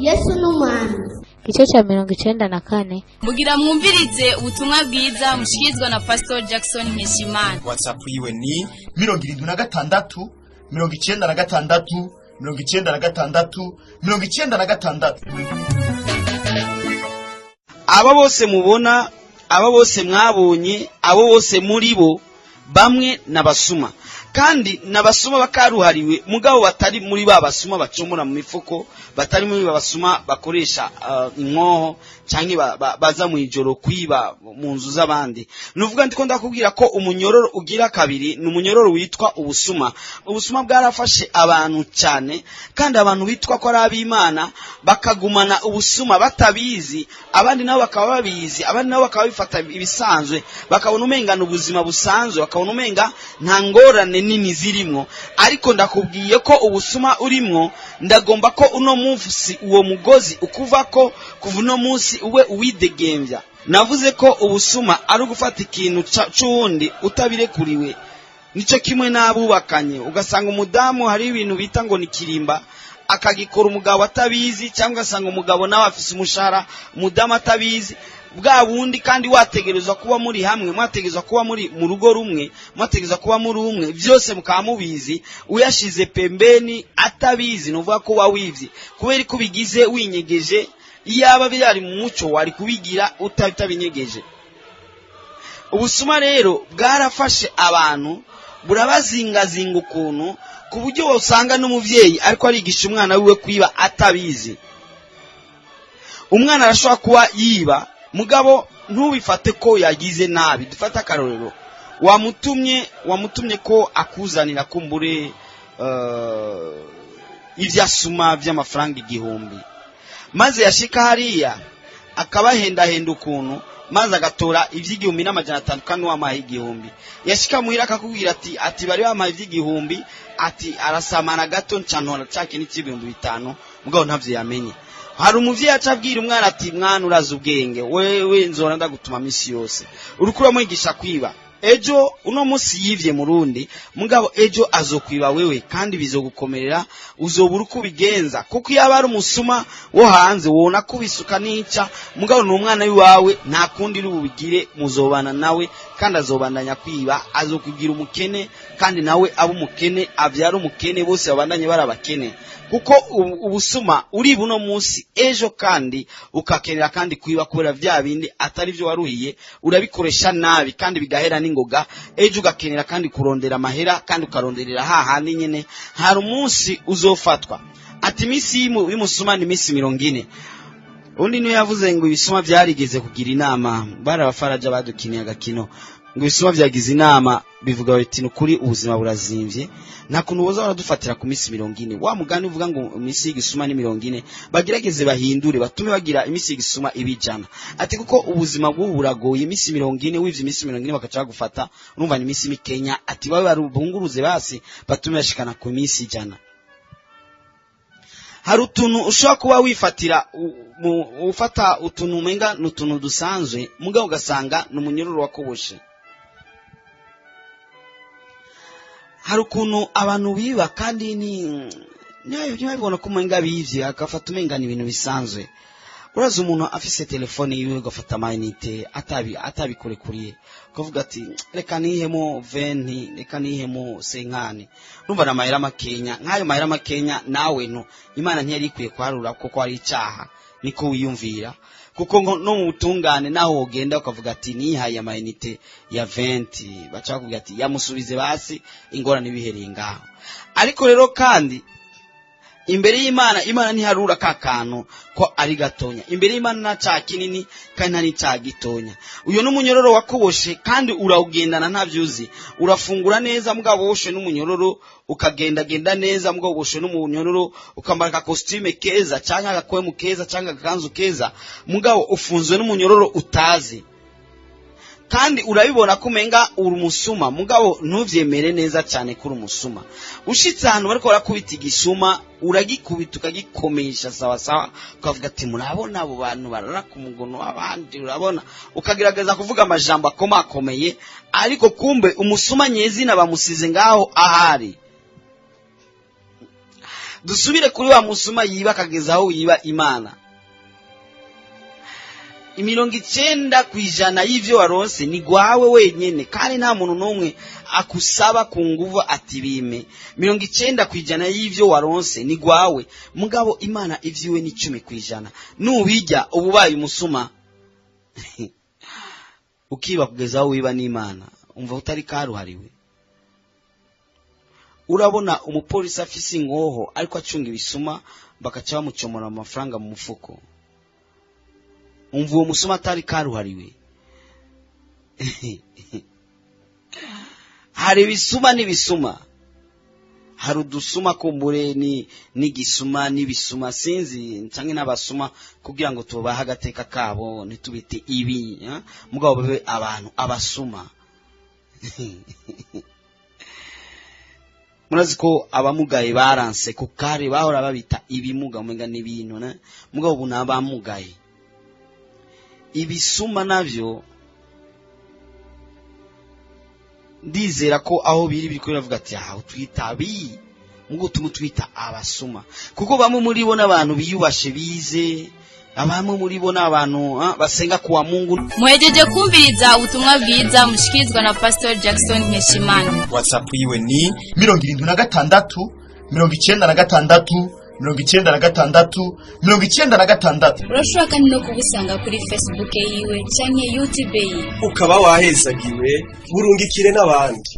Yesu n'umwami. Igice cya 94. Mugira mwumvirize ubutumwa bwiza mushikirizwa na Pastor Jackson Nkeshimana. WhatsApp yiwe ni 76 96 96 96. Aba bose mubona, aba bose mwabonye, abo bose muri bo bamwe nabasuma, kandi nabasuma bakaruhariwe mugabo batari muri babasuma bacomora mu mifuko, batari muri babasuma bakoresha inkoho canke baza mu ijoro kwiba mu nzu z'abandi. Nuvuga ndiko ndakubwira ko umunyororo ugira kabiri ni umunyororo witwa ubusuma. Ubusuma bwarafashe abantu cyane, kandi abantu bitwa ko ari ab'Imana bakagumana ubusuma batabizi, abandi nabo bakaba babizi, abandi nabo bakaba bifata ibisanzwe, bakabona umengana ubuzima busanzwe, bakabona umenga nta ngorane nini zirimwo. Ariko ndakubwiye ko ubusuma urimwo, ndagomba ko uno munsi uwo mugozi ukuva ko kuva uno munsi uwe uwidegembya. Navuze ko ubusuma ari ugufata ikintu c'uwundi utabirekuriwe. Nico kimwe n'abubakanye, ugasanga umudamu hari ibintu bita ngo ni kirimba, akagikora umugabo atabizi, cyangwa ugasanga umugabo nawe afise umushahara umudamu atabizi. Bwa bundi kandi wategerezwa kuba muri hamwe, mwategerezwa kuba muri mu rugo rumwe, mwategerezwa kuba muri umwe, byose mukaba mubizi, uyashize pembeni atabizi, nuvuga ko wawivye kubera ko bigize winyegeje. Iyaba byari mu muco wari kubigira utabinyegeje. Ubusuma rero bwarafashe abantu, burabazingazinga ukuntu ku buryo usanga n'umuvyeyi ariko arigisha umwana wiwe kwiba atabizi. Umwana arashobora kuba yiba mugabo ntubifate ko yagize nabi. Dufata akarorero, wamutumye ko akuzanira kumbure ivyasuma vy'amafaranga 1000, maze yashika hariya akabahenda ukuntu, maze agatora ivy'igihumbi n'amajana 500 kandi wamaye 1000. Yashika muhira akakubwira ati bari bamaye ivy'igihumbi, ati arasamana gato ncantora cyake n'ibihumbi 500, mugabo ntavyo yamenye. Hari umuvyeyi acabwira umwana ati mwana uraza ubwenge, wewe nzora ndagutuma misi yose, urukura mwigisha kwiba. Ejo uno munsi yivye murundi, mugabo ejo azokwiba wewe, kandi bizogukomerera, uzobura uko bigenza. Kuko yaba ari umusuma wo hanze wona kubisuka nica, mugabo n'umwana wiwawe nta kundi rubigire, muzobana nawe kandi azobandanya kwiba, azokubwira umukene, kandi nawe abo umukene avyara umukene, bose babandanye barabakene. Kuko ubusuma uri buno munsi, ejo kandi ukakenera kandi kwiba kubera vya bindi atari byo waruhiye, urabikoresha nabi kandi bigahera n'ingoga. Ejo ugakenera kandi kurondera amahera, kandi ukaronderera hahandi nyene. Hari umunsi uzofatwa ati misi y'umusuma ni misi 40. Undi niyo yavuze ngo ibisuma byarigeze kugira inama, barabafaraja badukiniye agakino ngo ibisuma byagize inama, bivuga biti nukuri ubuzima burazimvye, nta kuntu boza baradufatira ku misi 40. Wa mugani uvuga ngo imisi y'igisuma ni 40, bagirageze bahindure batume bagira imisi y'igisuma ibijana. Ati kuko ubuzima bwo buragoye, imisi 40 wivye imisi 40 bakaca gufata, urumva ni imisi mikenya. Ati bawe barubunguruze basi batume bashikana ku misi 100. Hari utuntu ushobora kuba wifatira, ufata utuntu umenga n'utuntu dusanzwe, mugabo ugasanga n'umunyororo wakoboshe. Hari ukuntu abantu biba kandi ntibabibona ko umenga bivye, agafata umenga ni ibintu bisanzwe. Uraza umuntu afise telefone yiwe agafata amayinite atabikore kuriye, ukavuga ati reka nihemo 20, reka nihemo 50. Numva na mahera makenya, nk'ayo mahera makenya nawe no Imana ntiyari ikwiye kwarura kuko ari icyaha, niko wiyumvira. Kuko no mu butungane naho wogenda ukavuga ati nihaye amayinite ya 20, baca bakubwira ati yamusubize basi ingorane bihereye ngaho. Ariko rero kandi imbere y'Imana, Imana ntiharura kakantu ko ari gatonya. Imbere y'Imana na ca kinini kandi ntari ca gitonya. Uyo n'umunyororo wakoboshe kandi urawugendana ntavyuzi. Urafungura neza mugabo woshe n'umunyororo, ukagenda neza mugabo woshe n'umunyororo, ukambara ka costume keza canke agakwemu keza canke agakanzu keza, mugabo ufunzwe n'umunyororo utazi. kandi urabibona ko umenga uri umusuma mugabo ntuvyemere neza cyane kuri umusuma. Ushitse ahantu bariko barakubita igisuma uragikubita ukagikomesha sawa sawa ukavuga ati murabona abo bantu barara ku mugono w'abandi, urabona ukagerageza kuvuga amajambo akomakomeye, ariko kumbe umusuma nyezina bamusize ngaho ahari. Dusubire kuri wa musuma yiba akageza aho yiba Imana. 90% y'ivyo waronse ni gwawe wenyene, kandi nta muntu numwe akusaba ku nguvu ati bime. 90% y'ivyo waronse ni gwawe, mugabo Imana ivyiwe ni 10%. Nubijya ububaye umusuma ukiba kugeza aho wiba n'Imana, umva utari karuhariwe. Urabona umupolisi afise ingoho ariko acunga ibisuma bakaca bamucomora amafaranga mu mufuko, umva uwo musuma atari karuhariwe. Hari ibisuma n'ibisuma, hari udusuma kumbure n'igisuma n'ibisuma, sinzi canke n'abasuma kugira ngo tubaha agateka kabo ntitubite ibi mugabo babe abantu abasuma. Murazi ko abamugaye baranse ko kare bahora babita ibimuga umenga n'ibintu mugabo ubu nabamugaye. Ibisuma navyo ndizera ko aho biri ko biravuga ati utwita bi mugo tumutwita abasuma, kuko bamwe muri bo n'abantu biyubashe bize, abamwe muri bo n'abantu basenga kuwa Mungu. Muhejeje kumviriza ubutumwa bwiza mushikirizwa na Pastor Jackson Nkeshimana. WhatsApp yiwe ni 76 96 96. Urashobora kandi no kubusanga kuri Facebook yiwe canke YouTube yiwe. Ukaba wahezagiwe burungikire n'abandi.